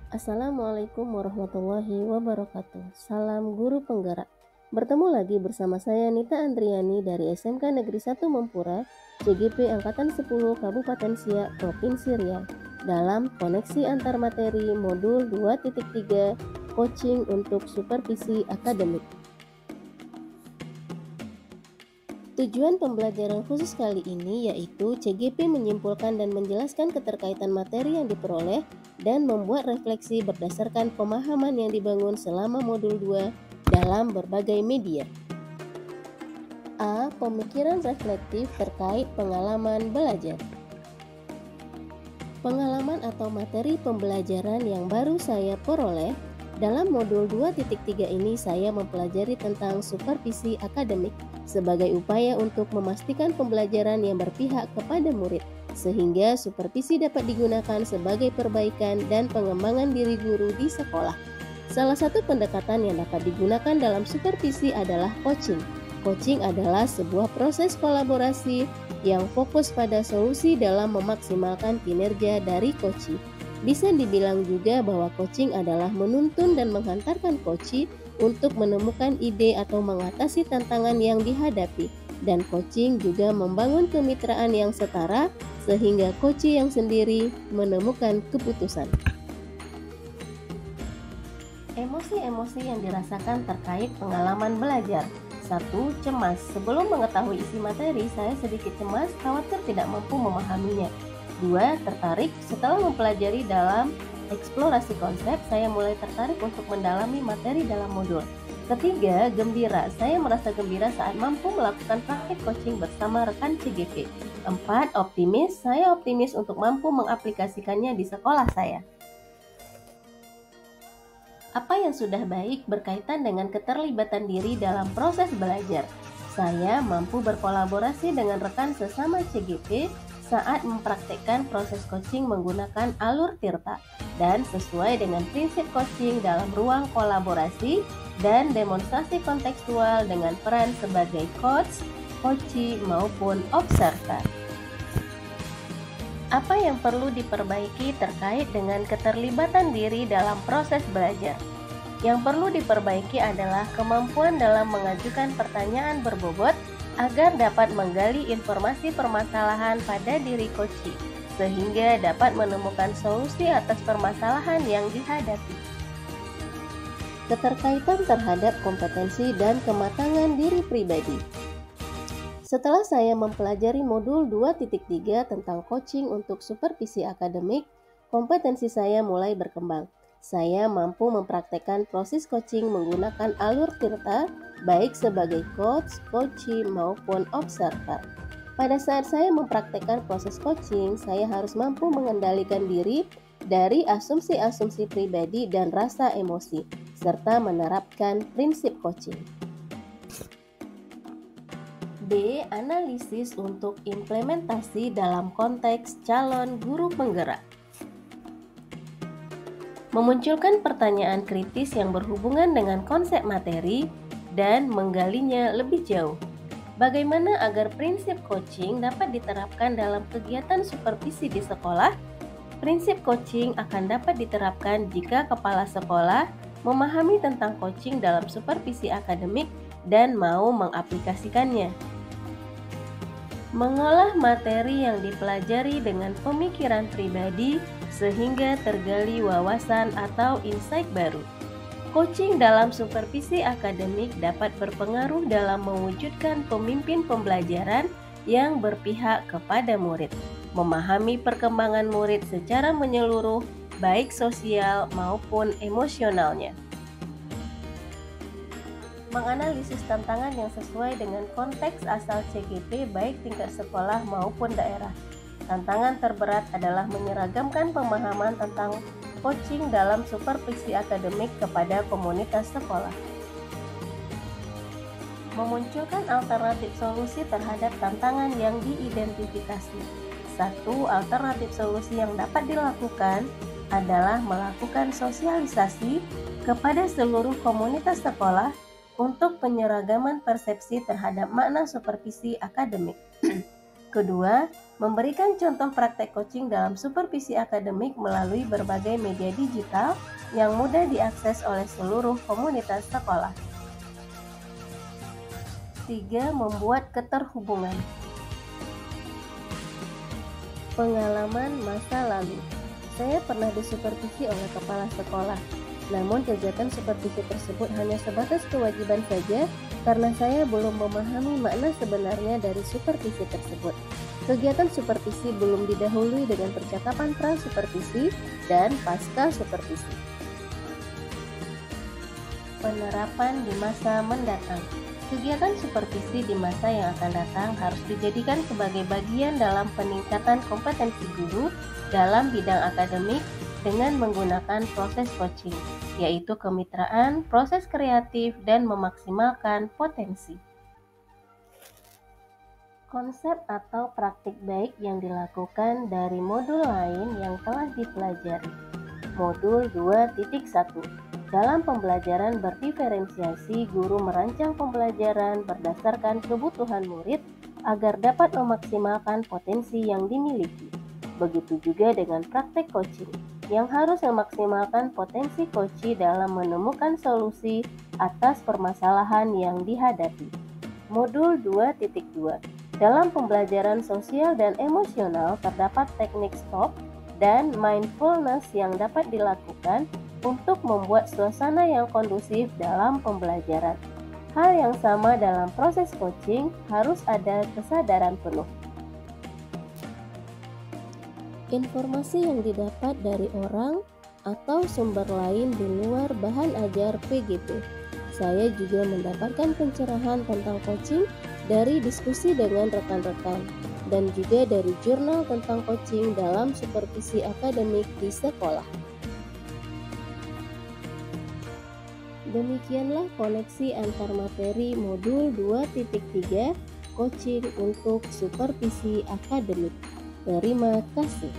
Assalamualaikum warahmatullahi wabarakatuh. Salam guru penggerak. Bertemu lagi bersama saya Nita Andriani dari SMK Negeri 1 Mempura, CGP Angkatan 10 Kabupaten Siak, Provinsi Riau, dalam koneksi antar materi modul 2.3 coaching untuk supervisi akademik. Tujuan pembelajaran khusus kali ini yaitu CGP menyimpulkan dan menjelaskan keterkaitan materi yang diperoleh dan membuat refleksi berdasarkan pemahaman yang dibangun selama modul 2 dalam berbagai media. A. Pemikiran reflektif terkait pengalaman belajar. Pengalaman atau materi pembelajaran yang baru saya peroleh dalam modul 2.3 ini saya mempelajari tentang supervisi akademik sebagai upaya untuk memastikan pembelajaran yang berpihak kepada murid, sehingga supervisi dapat digunakan sebagai perbaikan dan pengembangan diri guru di sekolah. Salah satu pendekatan yang dapat digunakan dalam supervisi adalah coaching. Coaching adalah sebuah proses kolaborasi yang fokus pada solusi dalam memaksimalkan kinerja dari coachee. Bisa dibilang juga bahwa coaching adalah menuntun dan menghantarkan coachee untuk menemukan ide atau mengatasi tantangan yang dihadapi. Dan coaching juga membangun kemitraan yang setara sehingga coachee yang sendiri menemukan keputusan. Emosi-emosi yang dirasakan terkait pengalaman belajar. 1. Cemas. Sebelum mengetahui isi materi, saya sedikit cemas, khawatir tidak mampu memahaminya. 2. Tertarik. Setelah mempelajari dalam eksplorasi konsep, saya mulai tertarik untuk mendalami materi dalam modul. 3. Gembira. Saya merasa gembira saat mampu melakukan praktik coaching bersama rekan CGP. 4. Optimis. Saya optimis untuk mampu mengaplikasikannya di sekolah saya. Apa yang sudah baik berkaitan dengan keterlibatan diri dalam proses belajar. Saya mampu berkolaborasi dengan rekan sesama CGP saat mempraktekkan proses coaching menggunakan alur Tirta dan sesuai dengan prinsip coaching dalam ruang kolaborasi dan demonstrasi kontekstual dengan peran sebagai coach, coachee maupun observer. Apa yang perlu diperbaiki terkait dengan keterlibatan diri dalam proses belajar? Yang perlu diperbaiki adalah kemampuan dalam mengajukan pertanyaan berbobot agar dapat menggali informasi permasalahan pada diri coachee, sehingga dapat menemukan solusi atas permasalahan yang dihadapi. Keterkaitan terhadap kompetensi dan kematangan diri pribadi. Setelah saya mempelajari modul 2.3 tentang coaching untuk supervisi akademik, kompetensi saya mulai berkembang. Saya mampu mempraktekkan proses coaching menggunakan alur Tirta, baik sebagai coach, coachee, maupun observer. Pada saat saya mempraktekkan proses coaching, saya harus mampu mengendalikan diri dari asumsi-asumsi pribadi dan rasa emosi, serta menerapkan prinsip coaching. B. Analisis untuk implementasi dalam konteks calon guru penggerak. Memunculkan pertanyaan kritis yang berhubungan dengan konsep materi dan menggalinya lebih jauh. Bagaimana agar prinsip coaching dapat diterapkan dalam kegiatan supervisi di sekolah? Prinsip coaching akan dapat diterapkan jika kepala sekolah memahami tentang coaching dalam supervisi akademik dan mau mengaplikasikannya. Mengolah materi yang dipelajari dengan pemikiran pribadi sehingga tergali wawasan atau insight baru. Coaching dalam supervisi akademik dapat berpengaruh dalam mewujudkan pemimpin pembelajaran yang berpihak kepada murid, memahami perkembangan murid secara menyeluruh, baik sosial maupun emosionalnya. Menganalisis tantangan yang sesuai dengan konteks asal CGP baik tingkat sekolah maupun daerah. Tantangan terberat adalah menyeragamkan pemahaman tentang coaching dalam supervisi akademik kepada komunitas sekolah. Memunculkan alternatif solusi terhadap tantangan yang diidentifikasi. 1. Alternatif solusi yang dapat dilakukan adalah melakukan sosialisasi kepada seluruh komunitas sekolah untuk penyeragaman persepsi terhadap makna supervisi akademik. Kedua, Memberikan contoh praktek coaching dalam supervisi akademik melalui berbagai media digital yang mudah diakses oleh seluruh komunitas sekolah. 3. Membuat keterhubungan. Pengalaman masa lalu. Saya pernah disupervisi oleh kepala sekolah. Namun kegiatan supervisi tersebut hanya sebatas kewajiban saja karena saya belum memahami makna sebenarnya dari supervisi tersebut. Kegiatan supervisi belum didahului dengan percakapan pra-supervisi dan pasca supervisi. Penerapan di masa mendatang. Kegiatan supervisi di masa yang akan datang harus dijadikan sebagai bagian dalam peningkatan kompetensi guru dalam bidang akademik dengan menggunakan proses coaching, yaitu kemitraan, proses kreatif, dan memaksimalkan potensi. Konsep atau praktik baik yang dilakukan dari modul lain yang telah dipelajari. Modul 2.1. Dalam pembelajaran berdiferensiasi, guru merancang pembelajaran berdasarkan kebutuhan murid agar dapat memaksimalkan potensi yang dimiliki. Begitu juga dengan praktek coaching, yang harus memaksimalkan potensi coach dalam menemukan solusi atas permasalahan yang dihadapi. Modul 2.2. Dalam pembelajaran sosial dan emosional terdapat teknik stop dan mindfulness yang dapat dilakukan untuk membuat suasana yang kondusif dalam pembelajaran. Hal yang sama dalam proses coaching, harus ada kesadaran penuh. Informasi yang didapat dari orang atau sumber lain di luar bahan ajar PGP. Saya juga mendapatkan pencerahan tentang coaching dari diskusi dengan rekan-rekan dan juga dari jurnal tentang coaching dalam supervisi akademik di sekolah. Demikianlah koneksi antar materi modul 2.3 coaching untuk supervisi akademik. Terima kasih.